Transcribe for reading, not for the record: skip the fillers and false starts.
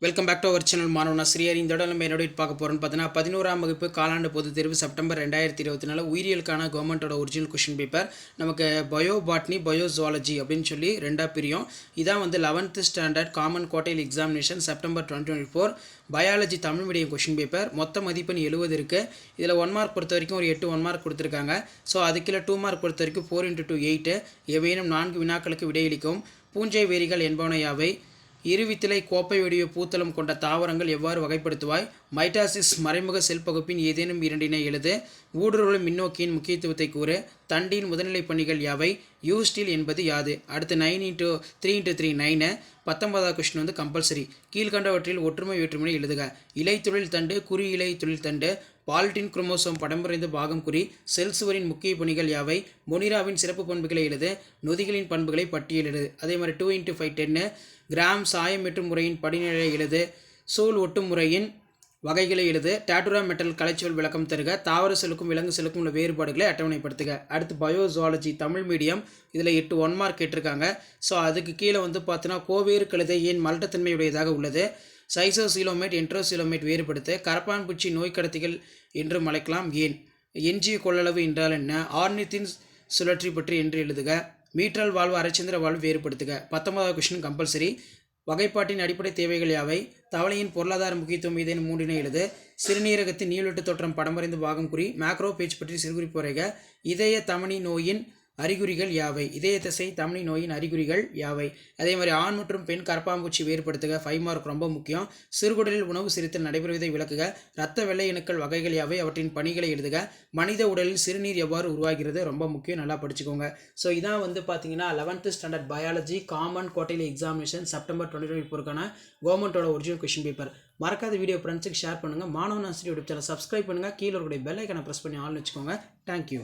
Welcome back to our channel மாணவனா ஸ்ரீஹரி. இந்த இடம் நம்ம என்னோட பார்க்க போகிறோன்னு பார்த்தீங்கன்னா 11ஆம் வகுப்பு காலாண்டு பொதுத் தேர்வு செப்டம்பர் 2024 உயிரியலுக்கான கவர்மெண்ட்டோட ஒரிஜினல் கொஷின் பேப்பர். நமக்கு பயோ பாட்னி பயோ ஜுவாலஜி அப்படின்னு சொல்லி ரெண்டாக பிரியும். இதான் வந்து 11th standard common quartile examination September 2024 biology Tamil medium question paper. மொத்த மதிப்பெண் 70 இருக்குது. இதில் 1 மார்க் பொறுத்த வரைக்கும் ஒரு 8 1 மார்க் கொடுத்துருக்காங்க. ஸோ அதுக்குள்ள 2 மார்க் பொறுத்த வரைக்கும் 4 × 2 8 எவையேனும் 4 வினாக்களுக்கு விடையளிக்கும். பூஞ்சை வேரிகள் என்பவனை யாவை? இருவித்திலை கோப்பை வடிவ பூத்தளம் கொண்ட தாவரங்கள் எவ்வாறு வகைப்படுத்துவாய்? மைட்டாசிஸ் மறைமுக செல் பகுப்பின் ஏதேனும் இரண்டினை எழுது. ஊடுருவல் மின்னோக்கியின் முக்கியத்துவத்தை கூறு. தண்டின் முதல்நிலை பணிகள் யாவை? யூஸ்டில் என்பது யாது? அடுத்து 9 × 3 × 3 9. 19வது கொஸ்டின் வந்து கம்பல்சரி. கீழ்கண்டவற்றில் ஒற்றுமை வேற்றுமையை எழுதுக. இலை தொழில் தண்டு குறி இலை தொழில் தண்டு. பால்டின் குரோமோசோம் படம்புரைந்து பாகம் குறி. செல் சுவரின் முக்கிய பணிகள் யாவை? மொனிராவின் சிறப்பு பண்புகளை எழுது. நொதிகளின் பண்புகளை பட்டியலிடு. அதே மாதிரி 2 × 5 10. கிராம் சாயம் வெட்டும் முறையின் படிநிலை எழுது. சூழ் ஒட்டும் முறையின் வகைகளை எழுது. டாட்டுரா மெட்டல் கலைச்சொல் விளக்கம் தருக. தாவர செல்லுக்கும் விலங்கு செல்லுக்கும் உள்ள வேறுபாடுகளை அட்டவணைப்படுத்துக. அடுத்து பயோஜுவாலஜி தமிழ் மீடியம். இதில் 8 1 மார்க் கேட்டிருக்காங்க. ஸோ அதுக்கு கீழே வந்து பார்த்தோன்னா கோவேறு கழுதை ஏன் மலட்டத்தன்மையுடையதாக உள்ளது? சைசோசீலோமேட் என்ட்ரோசீலோமேட் வேறுபடுத்து. கரப்பான் பூச்சி நோய் கடத்திகள் என்று அழைக்கலாம் ஏன்? எஞ்சிய கொள்ளளவு என்றால் என்ன? ஆர்னித்தின் சுழற்சி பற்றி என்று எழுதுக. மீற்றல் வாழ்வு அரைச்சந்திர வாழ்வு வேறுபடுத்துக. 19வது கொஸ்டின் கம்பல்சரி. வகைப்பாட்டின் அடிப்படை தேவைகள் யாவை? தவளையின் பொருளாதார முக்கியத்துவம் ஏதேனும் 3 எழுது. சிறுநீரகத்தின் நீள்வெட்டு தோற்றம் படமறைந்து பாகம் குறி. மேக்ரோ பேஜ் பற்றி சிறுகுறிப்பு வரைக. இதய தமனி நோயின் அறிகுறிகள் யாவை? இதய தசை தமனி நோயின் அறிகுறிகள் யாவை? அதே மாதிரி ஆண் மற்றும் பெண் கரப்பாம்பூச்சி வேறுபடுத்துக. 5 மார்க் ரொம்ப முக்கியம். சிறுகுடலில் உணவு சிரித்தல் நடைபெறுவதை விளக்குக. இரத்த வெள்ளை அணுக்கள் வகைகள் யாவை? அவற்றின் பணிகளை எழுதுக. மனித உடலில் சிறுநீர் எவ்வாறு உருவாகிறது? ரொம்ப முக்கியம், நல்லா படிச்சுக்கோங்க. ஸோ இதான் வந்து பார்த்தீங்கன்னா 11th standard biology common quartile examination September 2024 கவர்மெண்ட்டோட ஒரிஜினல் கொஷின் பேப்பர். மறக்காத வீடியோ ஃப்ரெண்ட்ஸுக்கு ஷேர் பண்ணுங்கள். மாணவன் ஆசிரியர் யூடியூப் சேனல் சப்ஸ்கிரைப் பண்ணுங்கள். கீழே இருக்கிற பெல் ஐக்கனை ப்ரெஸ் பண்ணி ஆன் வச்சுக்கோங்க. தேங்க்யூ.